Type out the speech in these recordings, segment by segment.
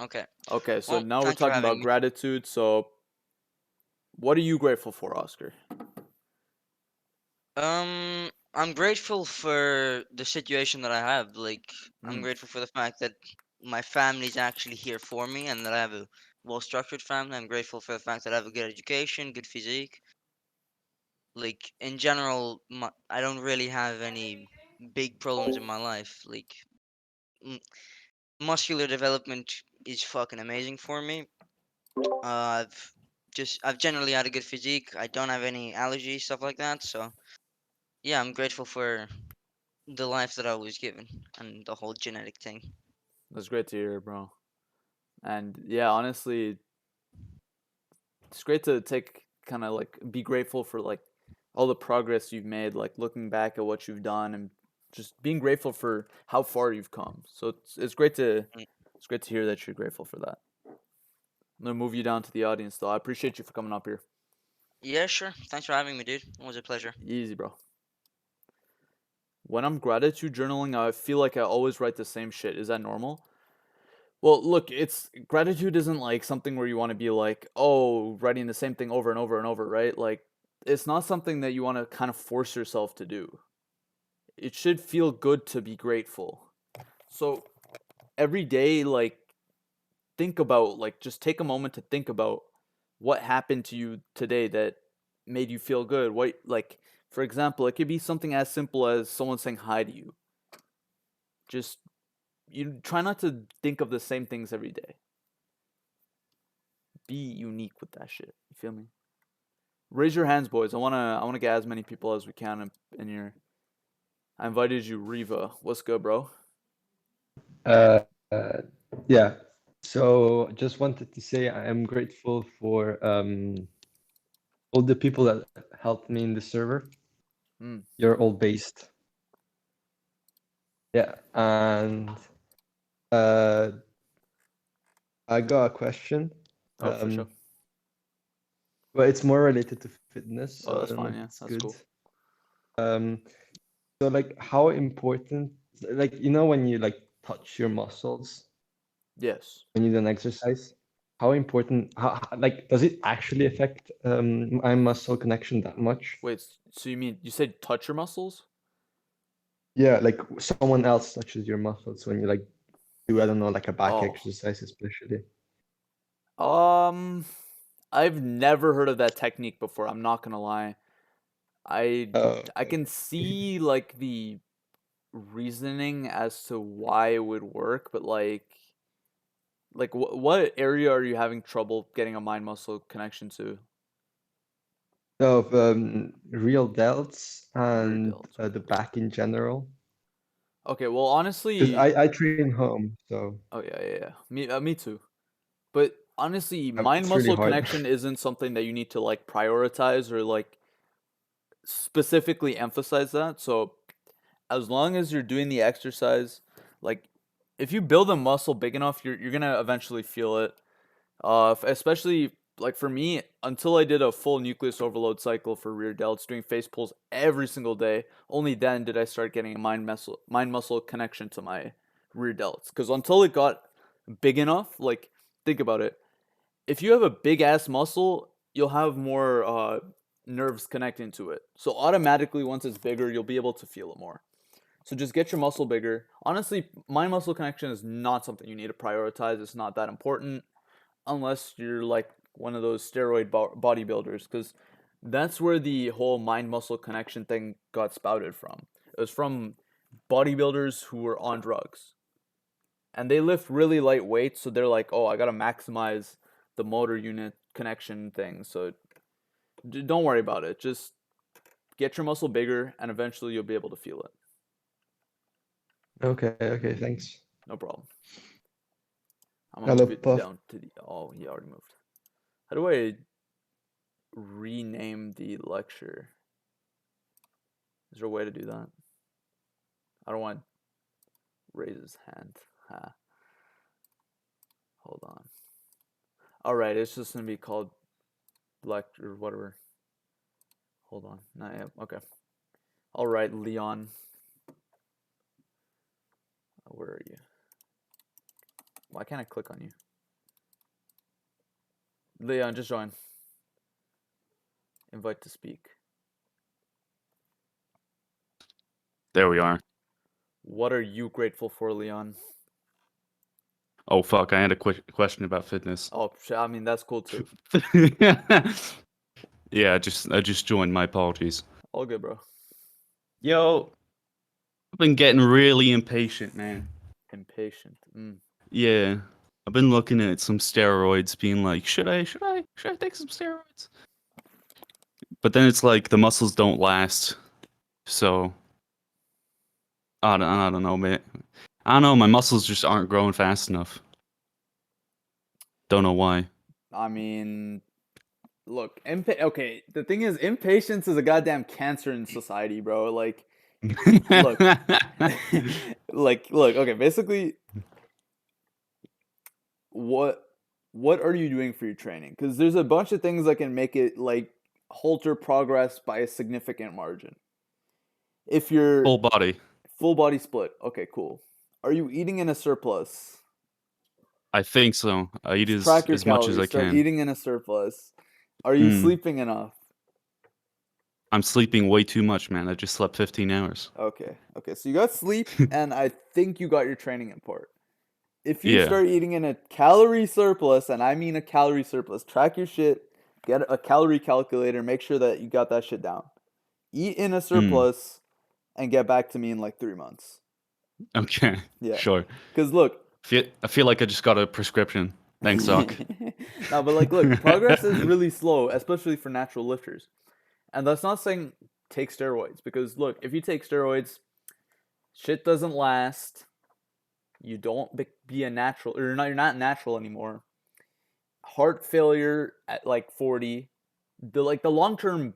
Okay. Okay, so Well, now we're thanks for talking having about me. gratitude. So, what are you grateful for, Oscar? I'm grateful for the situation that I have. Like, I'm Mm, grateful for the fact that my family's actually here for me and that I have a well-structured family. I'm grateful for the fact that I have a good education, good physique. Like, in general, I don't really have any big problems in my life. Like, m muscular development is fucking amazing for me. I've I've generally had a good physique. I don't have any allergies, stuff like that. So yeah, I'm grateful for the life that I was given and the whole genetic thing. that's great to hear, bro. And yeah, honestly, it's great to take kind of like be grateful for like all the progress you've made, like looking back at what you've done and just being grateful for how far you've come. So Mm. it's great to hear that you're grateful for that. I'm gonna move you down to the audience though. I appreciate you for coming up here. Yeah, sure. Thanks for having me, dude. It was a pleasure. Easy, bro. When I'm gratitude journaling, I feel like I always write the same shit. Is that normal? Well, look, it's gratitude isn't like something where you want to be like, oh, writing the same thing over and over and over, right? Like, it's not something that you want to kind of force yourself to do. It should feel good to be grateful. So every day, like, think about, like, just take a moment to think about what happened to you today that made you feel good. What, like, for example, it could be something as simple as someone saying hi to you. Just, you try not to think of the same things every day. Be unique with that shit. You feel me? Raise your hands, boys. I wanna get as many people as we can in here. I invited you, Riva. What's good, bro? Uh, uh, yeah. So just wanted to say I am grateful for all the people that helped me in the server. Mm. You're all based. Yeah. And uh, I got a question. Oh, for sure. But it's more related to fitness, Oh, so I that's don't know fine. if Yeah, it's that's good. cool. Um, so like how important, like you know when you like touch your muscles Yes. when you do an exercise, how important, like does it actually affect my muscle connection that much? Wait. So you mean you said touch your muscles? Yeah, like someone else touches your muscles when you like do, I don't know, like a back Oh. exercise especially. Um. I've never heard of that technique before. I'm not gonna lie. I I can Okay. see like the reasoning as to why it would work, but like what area are you having trouble getting a mind muscle connection to? So real delts Rear and delts. the Okay. back in general, Okay. Well, because honestly, I train home, so oh yeah, yeah, yeah. Me too. But honestly, mind it's really muscle hard. connection isn't something that you need to like prioritize or like specifically emphasize that. So as long as you're doing the exercise, like if you build a muscle big enough, you're gonna eventually feel it. Especially like for me, until I did a full nucleus overload cycle for rear delts, doing face pulls every single day. Only then did I start getting a mind muscle connection to my rear delts. Because until it got big enough, like think about it. If you have a big ass muscle, you'll have more nerves connecting to it. So automatically, once it's bigger, you'll be able to feel it more. So just get your muscle bigger. Honestly, mind muscle connection is not something you need to prioritize. It's not that important unless you're like one of those steroid bodybuilders, because that's where the whole mind muscle connection thing got spouted from. It was from bodybuilders who were on drugs and they lift really light weights, so they're like, oh, I gotta maximize the motor unit connection thing. So don't worry about it. Just get your muscle bigger, and eventually you'll be able to feel it. Okay, okay, thanks. No problem. I'm gonna Hello, move it Puff. down to the. Oh, he already moved. How do I rename the lecture? Is there a way to do that? I don't want to raise his hand. Ha. Hold on. All right, it's just gonna be called lecture, whatever. Hold on. Not yet. Okay. All right, Leon. Where are you? Why can't I click on you? Leon, just join. Invite to speak. There we are. What are you grateful for, Leon? Oh fuck! I had a question about fitness. Oh, I mean that's cool too. Yeah, I just joined. My apologies. All good, bro. Yo, I've been getting really impatient, man. Impatient. Yeah, I've been looking at some steroids, being like, should I take some steroids? But then it's like the muscles don't last, so I don't know, man. I don't know. My muscles just aren't growing fast enough. Don't know why. I mean, look, okay, the thing is, impatience is a goddamn cancer in society, bro. Like, look, look, okay, basically, what what are you doing for your training? Because there's a bunch of things that can make it like halter progress by a significant margin. If you're Full body. full body split, okay, cool. Are you eating in a surplus? I think so. I eat Track your as much as I calories. Start can. eating in a surplus. Are you Mm, sleeping enough? I'm sleeping way too much, man. I just slept 15 hours. Okay. Okay. So you got sleep, and I think you got your training in part. If you Yeah. start eating in a calorie surplus, and I mean a calorie surplus, track your shit, get a calorie calculator, make sure that you got that shit down. Eat in a Mm, surplus, and get back to me in like 3 months. okay. Yeah. Sure. Because look, I feel like I just got a prescription. Thanks, Doc. no, but like, look, progress is really slow, especially for natural lifters. And that's not saying take steroids, because look, if you take steroids, shit doesn't last. You don't be a natural, or you're not natural anymore. Heart failure at like 40, the long term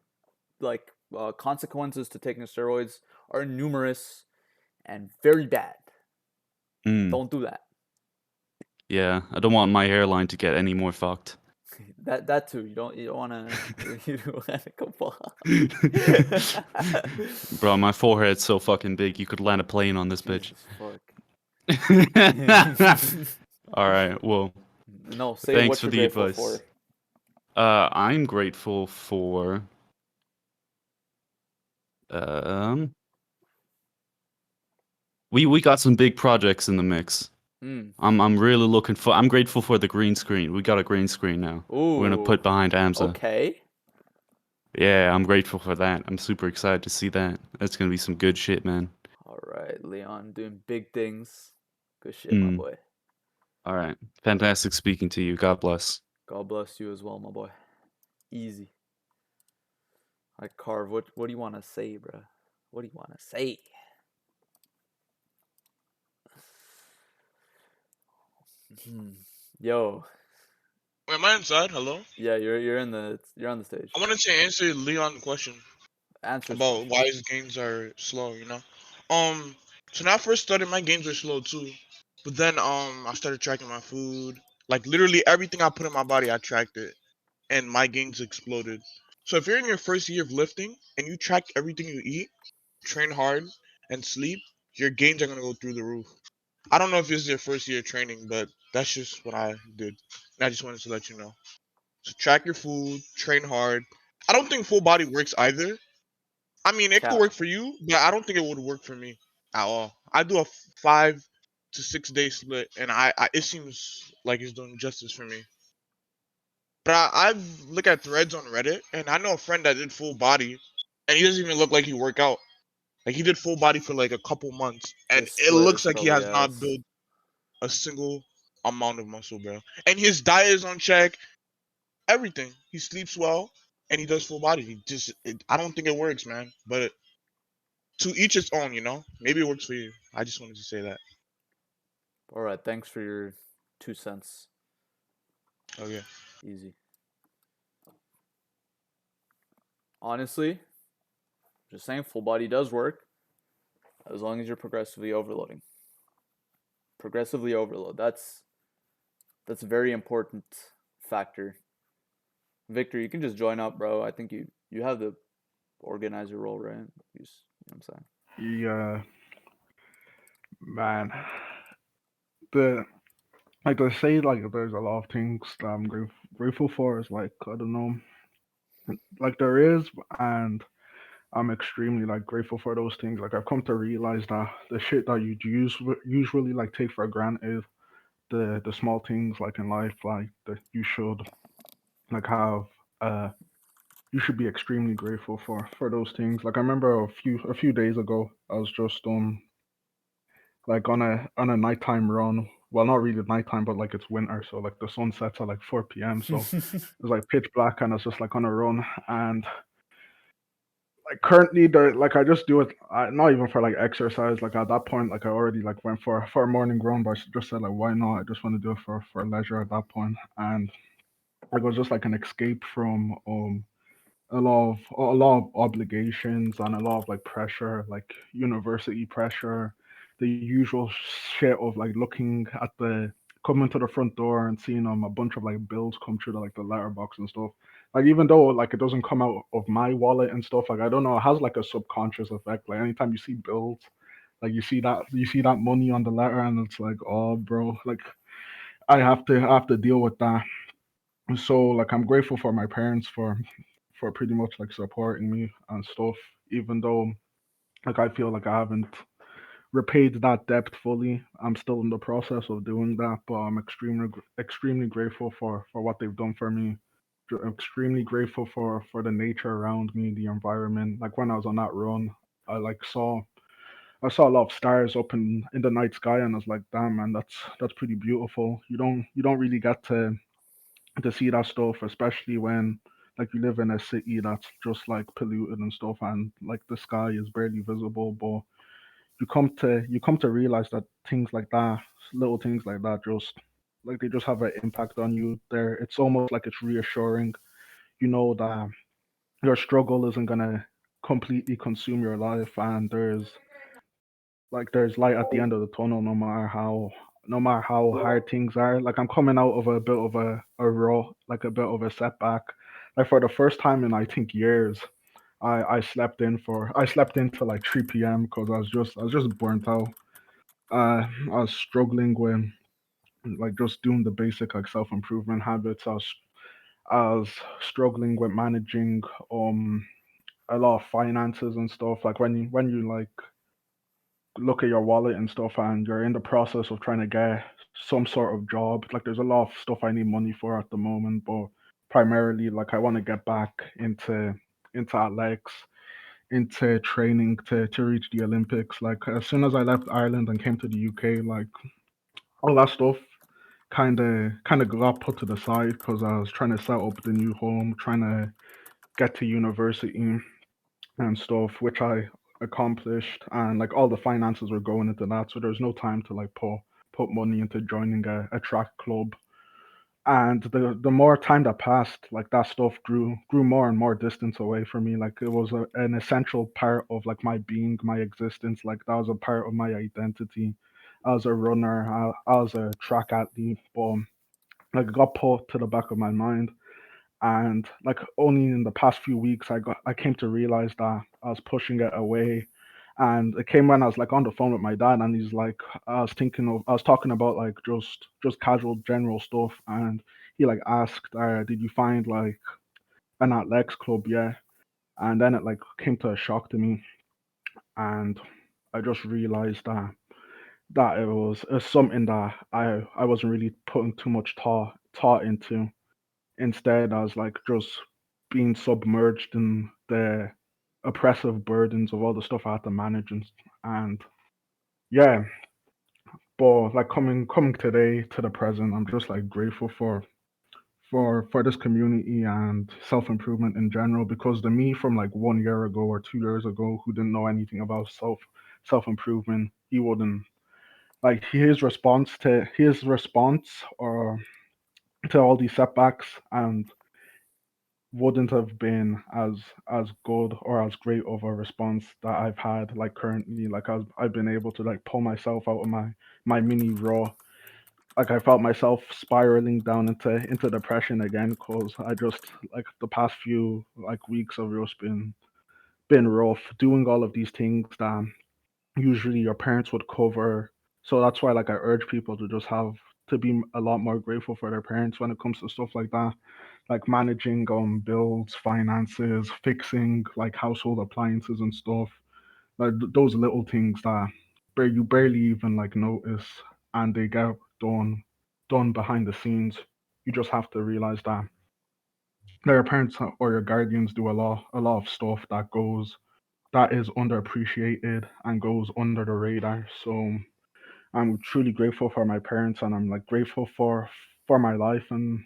like consequences to taking steroids are numerous and very bad. Mm, Don't do that. yeah, I don't want my hairline to get any more fucked. That too. You don't want to you don't want to come Bro, my forehead's so fucking big, you could land a plane on this bitch. Jesus fuck. All right, well, No, say thanks what for you're the grateful advice. for. I'm grateful for um we got some big projects in the mix. Mm. I'm really I'm grateful for the green screen. We got a green screen now. We're gonna Ooh. put behind Amza. Okay. Yeah, I'm grateful for that. I'm super excited to see that. That's gonna be some good shit, man. All right, Leon, doing big things. Good shit, my Mm. boy. All right. Fantastic speaking to you. God bless. God bless you as well, my boy. Easy. All right, Carve, what do you want to say, bro? What do you want to say? Yo, Wait, am I inside? Hello? yeah, you're on the I stage. wanted to answer Leon's question Answer his about question. why his gains are slow, you know? So when I first started, my gains were slow too. But then I started tracking my food. Like literally everything I put in my body, I tracked it. And my gains exploded. So if you're in your first year of lifting and you track everything you eat, train hard, and sleep, your gains are gonna go through the roof. I don't know if this is your first year of training, but that's just what I did. And I just wanted to let you know. So track your food, train hard. I don't think full body works either. I mean, it could Cap. work for you, but I don't think it would work for me at all. I do a 5 to 6 day split, and it seems like it's doing justice for me. But I've looked at threads on Reddit, and I know a friend that did full body, and he doesn't even look like he work out. Like he did full body for like a couple months, and His it split looks is like he probably has not ass. built a single amount of muscle, bro. And his diet is on check. Everything. He sleeps well, and he does full body. I don't think it works, man. But to each his own, you know. Maybe it works for you. I just wanted to say that. All right, thanks for your 2 cents. Okay. Easy. Honestly, just saying, full body does work as long as you're progressively overloading. Progressively overload. That's a very important factor. Victor, you can just join up, bro. I think you have the organizer role, right? You know what I'm saying? Yeah, man. The like they say, like there's a lot of things that I'm grateful grateful for is like I don't know, like there is, and I'm extremely like grateful for those things. Like I've come to realize that the shit that you usually like take for granted, the small things like in life, like that you should like have uh you should be extremely grateful for those things. Like I remember a few days ago, I was just like on a nighttime run. Well, not really nighttime, but like it's winter, so like the sun sets at like 4 p.m. So it was like pitch black, and I was just like on a run. And like currently, like I just do it, not even for like exercise. Like at that point, like I already like went for a morning run, but I just said like why not? I just want to do it for leisure at that point, and like it was just like an escape from a lot of obligations and a lot of like pressure, like university pressure, the usual shit of like looking at the coming to the front door and seeing a bunch of like bills come through like the letterbox and stuff. Like even though like it doesn't come out of my wallet and stuff, like I don't know, it has like a subconscious effect. Like anytime you see bills, like you see that money on the letter and it's like, oh bro, like I have to deal with that. So like I'm grateful for my parents for pretty much like supporting me and stuff, even though like I feel like I haven't repaid that debt fully. I'm still in the process of doing that, but I'm extremely grateful for what they've done for me. Extremely grateful for the nature around me, the environment. Like when I was on that run, I like saw a lot of stars up in the night sky, and I was like, damn man, that's pretty beautiful. You don't really get to see that stuff, especially when like you live in a city that's just like polluted and stuff, and like the sky is barely visible. But you come to realize that things like that, little things like that, just like they just have an impact on you. There, it's almost like it's reassuring. You know that your struggle isn't gonna completely consume your life, and there's light at the end of the tunnel, no matter how hard things are. Like I'm coming out of a bit of a raw, like a bit of a setback. Like for the first time in I think years, I slept in till like 3 p.m. because I was just burnt out. I was struggling with like just doing the basic like self improvement habits. I was struggling with managing a lot of finances and stuff. Like when you like look at your wallet and stuff and you're in the process of trying to get some sort of job. Like there's a lot of stuff I need money for at the moment, but primarily like I want to get back into athletics, into training to reach the Olympics. Like as soon as I left Ireland and came to the UK, like all that stuff kind of got put to the side because I was trying to set up the new home, trying to get to university and stuff, which I accomplished, and like all the finances were going into that, so there's no time to like put money into joining a track club. And the more time that passed, like that stuff grew more and more distance away from me. Like it was an essential part of like my being, my existence. Like that was a part of my identity as a runner, as a track athlete. But like it got put to the back of my mind, and like only in the past few weeks I came to realize that I was pushing it away. And it came when I was like on the phone with my dad, and he's like, I was talking about like just casual general stuff, and he like asked, did you find like an athletics club yet? And then it like came to a shock to me, and I just realized that it was something that I wasn't really putting too much thought into. Instead, I was like just being submerged in the oppressive burdens of all the stuff I had to manage, and yeah. But like coming today to the present, I'm just like grateful for this community and self improvement in general, because the me from like 1 year ago or 2 years ago who didn't know anything about self improvement, he wouldn't like his response or to all these setbacks and wouldn't have been as good or as great of a response that I've had like currently. Like I've been able to like pull myself out of my mini raw. Like I felt myself spiraling down into depression again because I just like the past few like weeks have just been rough doing all of these things that usually your parents would cover. So that's why like I urge people to just have to be a lot more grateful for their parents when it comes to stuff like that, like managing bills, finances, fixing like household appliances and stuff. Like those little things that you barely even like notice, and they get done behind the scenes. You just have to realize that your parents or your guardians do a lot of stuff that is underappreciated and goes under the radar. So I'm truly grateful for my parents, and I'm like grateful for my life and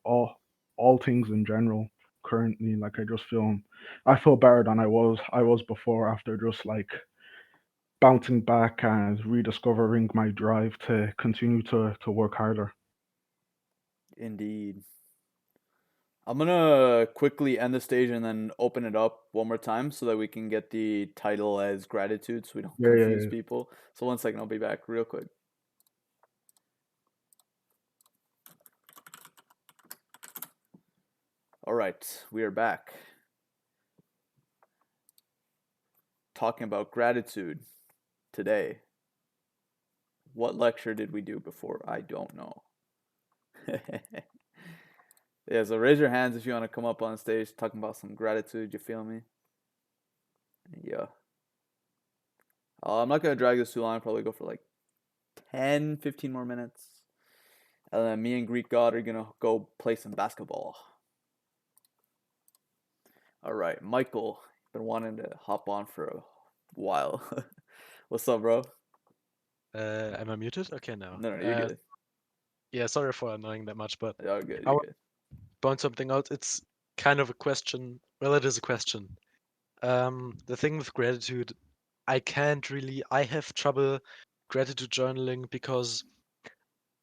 all things in general. Currently, like I feel better than I was before, after just like bouncing back and rediscovering my drive to continue to work harder. Indeed. I'm gonna quickly end the stage and then open it up one more time so that we can get the title as gratitude so we don't Yeah, yeah, confuse yeah. people. So 1 second, I'll be back real quick. All right, we are back. Talking about gratitude today. What lecture did we do before? I don't know. Yeah, so raise your hands if you want to come up on stage talking about some gratitude, you feel me? Yeah. I'm not going to drag this too long. I'll probably go for like 10, 15 more minutes. And then me and Greek God are going to go play some basketball. All right, Michael, been wanting to hop on for a while. What's up, bro? Am I muted? Okay, no. No, you're good. Yeah, sorry for annoying that much, but You're good, I you're want good. to point something out. It's kind of a question. Well, it is a question. The thing with gratitude, I have trouble gratitude journaling because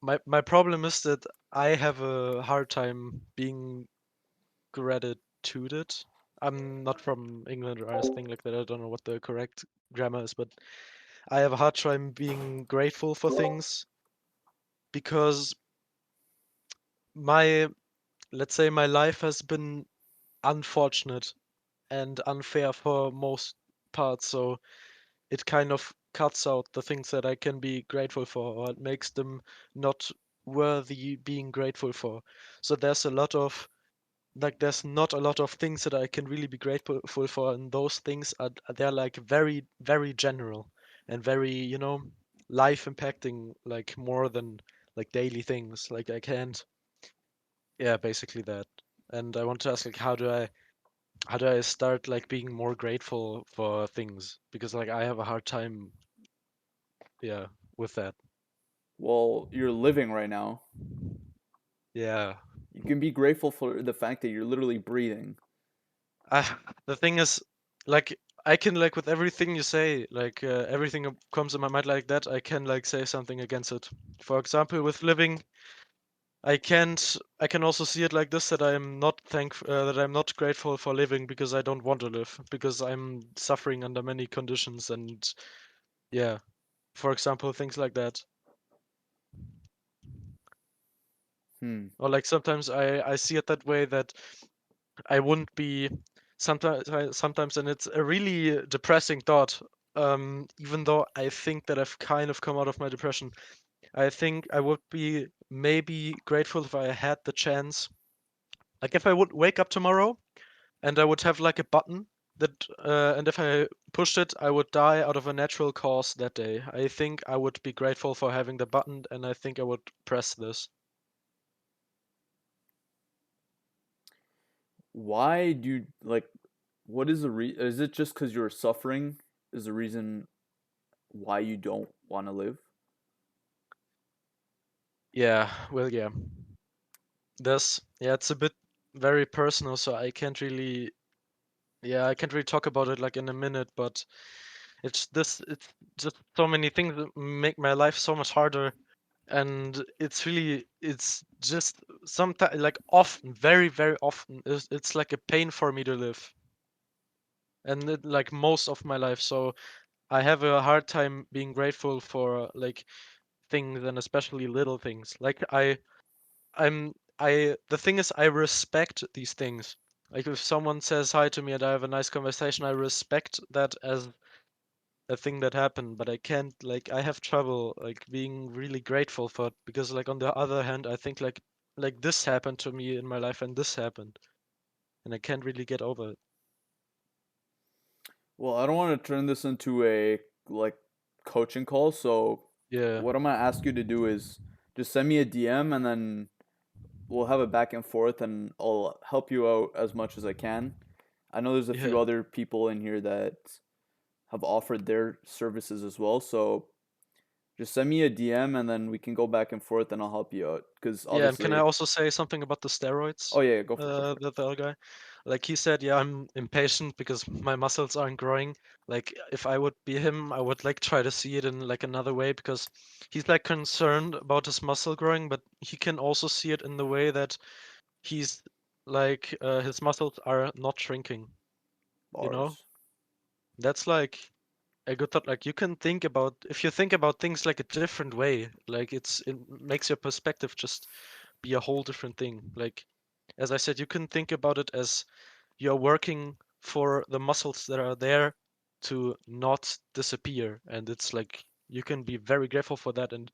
my problem is that I have a hard time being gratituded. I'm not from England or anything like that. I don't know what the correct grammar is, but I have a hard time being grateful for things because my let's say my life has been unfortunate and unfair for most parts, so it kind of cuts out the things that I can be grateful for, or it makes them not worthy being grateful for. So there's not a lot of things that I can really be grateful for, and those things they're like very, very general and very, life impacting, like more than like daily things. Like I can't Yeah, basically that. And I want to ask, like, how do I start like being more grateful for things? Because like I have a hard time, yeah, with that. Well, you're living right now. Yeah. You can be grateful for the fact that you're literally breathing. The thing is, like, I can like with everything you say, like everything that comes in my mind like that, I can like say something against it. For example, with living, I can also see it like this, that I'm not grateful for living because I don't want to live, because I'm suffering under many conditions, and yeah, for example, things like that. Hmm. Or like sometimes I see it that way, that I wouldn't be sometimes, and it's a really depressing thought. Even though I think that I've kind of come out of my depression, I think I would be maybe grateful if I had the chance. Like if I would wake up tomorrow and I would have like a button and if I pushed it, I would die out of a natural cause that day. I think I would be grateful for having the button, and I think I would press this. Why do you like? What is the Is it just because you're suffering? Is the reason why you don't want to live? Yeah, well, yeah. It's a bit very personal, so I can't really talk about it like in a minute, but it's just so many things that make my life so much harder, and it's just sometimes, like often, very, very often, it's like a pain for me to live, and like most of my life. So I have a hard time being grateful for like things, and especially little things. Like the thing is, I respect these things. Like if someone says hi to me and I have a nice conversation, I respect that as a thing that happened, but I can't like I have trouble like being really grateful for it because like on the other hand, I think like this happened to me in my life and this happened, and I can't really get over it. Well, I don't want to turn this into a like coaching call, so Yeah, what I'm gonna ask you to do is just send me a DM and then we'll have a back and forth and I'll help you out as much as I can. I know there's a few yeah, other people in here that have offered their services as well, so just send me a DM and then we can go back and forth and I'll help you out. Because yeah. And can I obviously, also say something about the steroids? oh yeah, go for it, go for it. That the other guy, like he said, yeah, I'm impatient because my muscles aren't growing. Like if I would be him, I would like try to see it in like another way because he's like concerned about his muscle growing, but he can also see it in the way that he's like his muscles are not shrinking, you know? Bars. That's like a good thought. Like you can think about if you think about things like a different way, like it makes your perspective just be a whole different thing. Like as I said, you can think about it as you're working for the muscles that are there to not disappear, and it's like you can be very grateful for that, and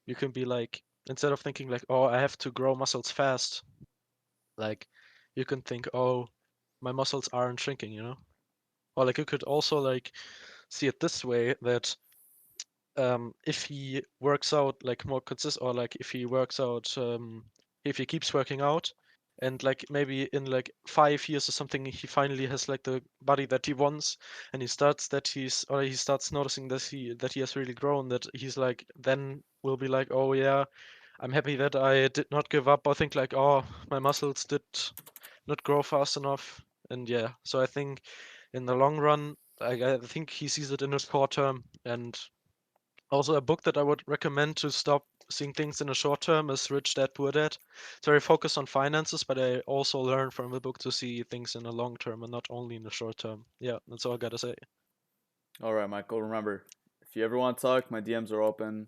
you can be like instead of thinking like, oh, I have to grow muscles fast, like you can think, oh, my muscles aren't shrinking, you know? Or like you could also like see it this way that if he works out like more consist or like if he works out if he keeps working out and like maybe in like 5 years or something he finally has like the body that he wants and he starts noticing that he has really grown, that he's like then will be like, oh yeah, I'm happy that I did not give up. I think like, oh, my muscles did not grow fast enough. And yeah, so I think in the long run, I think he sees it in the short term. And also a book that I would recommend to stop seeing things in the short term is Rich Dad Poor Dad. It's very focused on finances, but I also learned from the book to see things in the long term and not only in the short term. Yeah, that's all I gotta say. All right, Michael. Remember, if you ever want to talk, my DMs are open.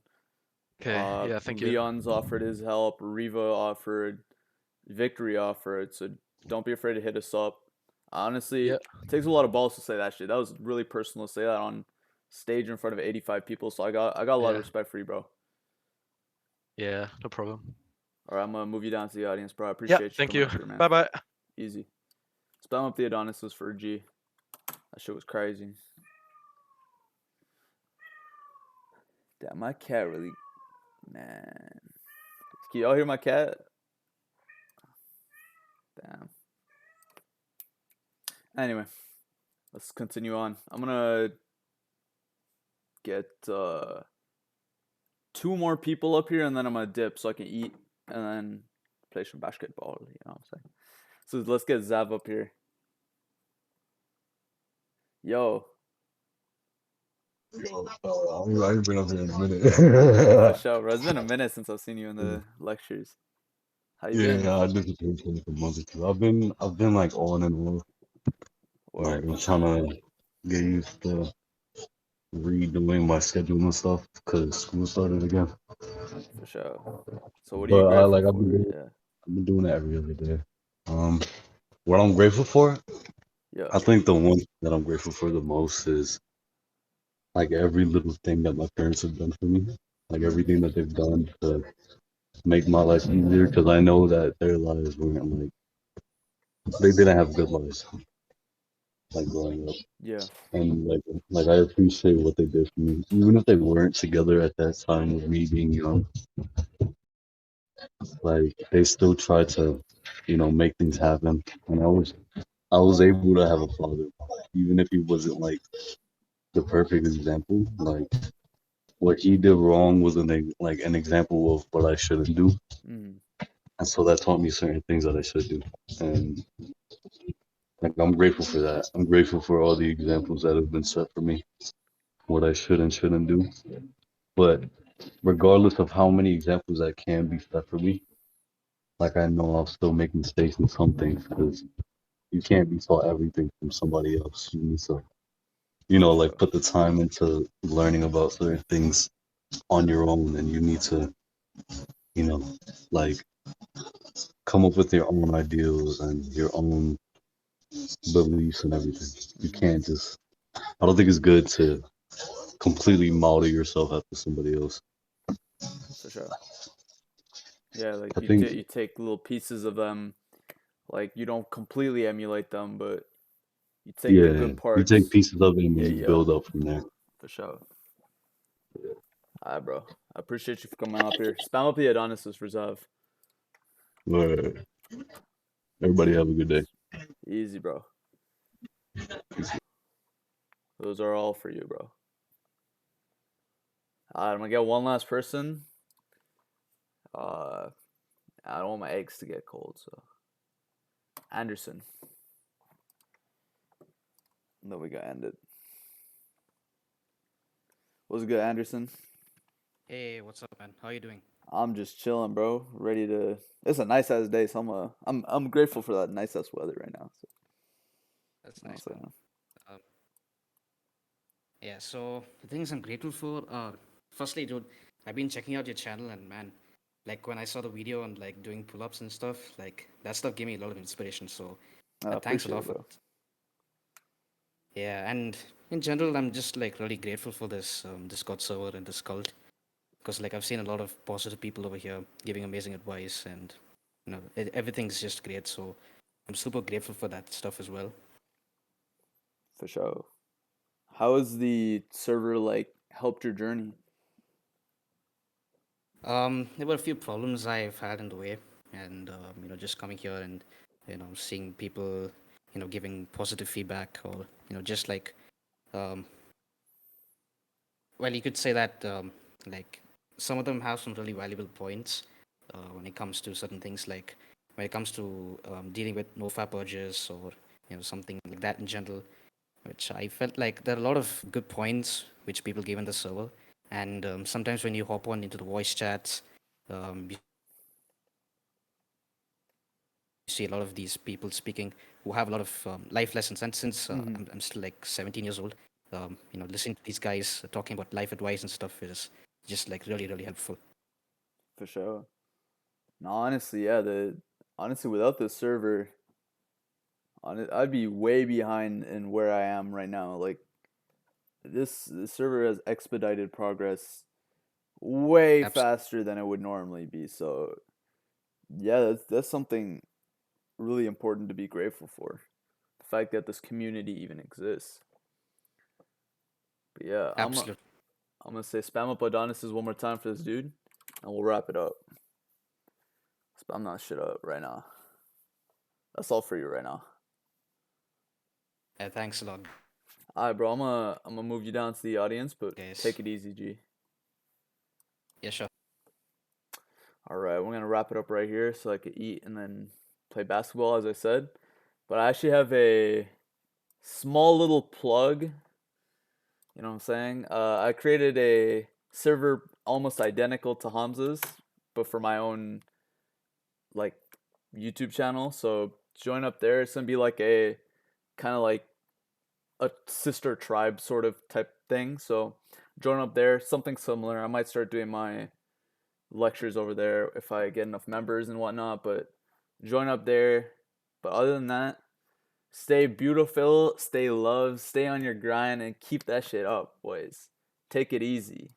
Okay, yeah, thank you. Leon's offered his help. Riva offered. Victory offered. So don't be afraid to hit us up. Honestly, Yeah, it takes a lot of balls to say that shit. That was really personal to say that on stage in front of 85 people. So I got a lot of yeah, respect for you, bro. yeah, no problem. All right, I'm gonna move you down to the audience, bro. I Yeah, appreciate you thank coming you. up here, man. Bye bye. Easy. Spam up the Adonises for a G. That shit was crazy. Damn, my cat really, man. Can y'all hear my cat? Damn. Anyway, let's continue on. I'm gonna get 2 more people up here and then I'm gonna dip so I can eat and then play some basketball, you know what I'm saying? So let's get Zav up here. Yo, Yo, I ain't been up here in a for minute. sure, bro. It's been a minute since I've seen you in the lectures. How you been? Yeah, I disappeared for like a month or two. I've been like on and off. Like Word, I'm trying to get used to redoing my schedule and stuff because school started again. for sure. So what are you But I grateful like for? Yeah, I've been doing it every other day. Um, what I'm grateful for, yeah. I think the one that I'm grateful for the most is like every little thing that my parents have done for me, like Mm, everything that they've done to make my life easier because I know that their lives weren't like they didn't have good lives like growing up, yeah. and like I appreciate what they did for me, even if they weren't together at that time of me being young. Like they still tried to, make things happen, and I was able to have a father, even if he wasn't like the perfect example. Like what he did wrong was an example of what I shouldn't do, Mm, and so that taught me certain things that I should do, and like I'm grateful for that. I'm grateful for all the examples that have been set for me, what I should and shouldn't do. But regardless of how many examples that can be set for me, like I know I'll still make mistakes in some things because you can't be taught everything from somebody else. You need to, for like sure. put the time into learning about certain things on your own, and you need to, you know, like come up with your own ideals and your own beliefs and everything. You Mm, can't just. I don't think it's good to completely model yourself after somebody else. For sure. Yeah, like I think you take little pieces of them, like you don't completely emulate them, but you take the yeah, good you take parts. pieces of it and Yeah, you yeah, build up from there. for sure. Alright, bro. I appreciate you for coming up here. Spam up the Adonises for Zav. Alright. Everybody have a good day. Easy, bro. Those are all for you, bro. Alright, I'm gonna get one last person. I don't want my eggs to get cold, so Anderson. And then we got ended. What's good, Anderson? Hey, what's up, man? How you doing? I'm just chilling, bro. Ready to. It's a nice ass day, so I'm grateful for that nice ass weather right now. So, That's you know nice, what I'm man. saying? Um, yeah, so the things I'm grateful for, firstly, dude, I've been checking out your channel, and man, like when I saw the video on like doing pull-ups and stuff, like that stuff gave me a lot of inspiration. So, I thanks a appreciate lot it, for bro. that. Yeah, and in general, I'm just like really grateful for this Discord server and this cult, because like I've seen a lot of positive people over here giving amazing advice, and everything's just great. So, I'm super grateful for that stuff as well. For sure. How has the server like helped your journey? There were a few problems I've had in the way, and just coming here and seeing people, giving positive feedback, or just like, um, well, you could say that like some of them have some really valuable points when it comes to certain things, like when it comes to dealing with no fap urges or something like that in general, which I felt like there are a lot of good points which people give in the server, and sometimes when you hop on into the voice chats. You see a lot of these people speaking who have a lot of life lessons. And since Mm-hmm. I'm still like 17 years old, listening to these guys talking about life advice and stuff is just like really, really helpful. For sure. No, honestly, yeah. Honestly, without the server, I'd be way behind in where I am right now. Like this server has expedited progress way Abs- faster than it would normally be. So yeah, that's something really important to be grateful for. The fact that this community even exists. But yeah, Absolutely. I'm gonna say spam up Adonises one more time for this dude, and we'll wrap it up. Spam that shit up right now. That's all for you right now. Thanks a lot, Alright, bro. I'm gonna move you down to the audience, but guys. take it easy, G. Yeah, sure. All right, we're gonna wrap it up right here so I could eat and then play basketball, as I said. But I actually have a small little plug. You know what I'm saying? I created a server almost identical to Hamza's, but for my own like YouTube channel. So join up there. It's gonna be like a kind of like a sister tribe sort of type thing. So join up there. Something similar. I might start doing my lectures over there if I get enough members and whatnot. But join up there. But other than that, stay beautiful, stay loved, stay on your grind, and keep that shit up, boys. Take it easy.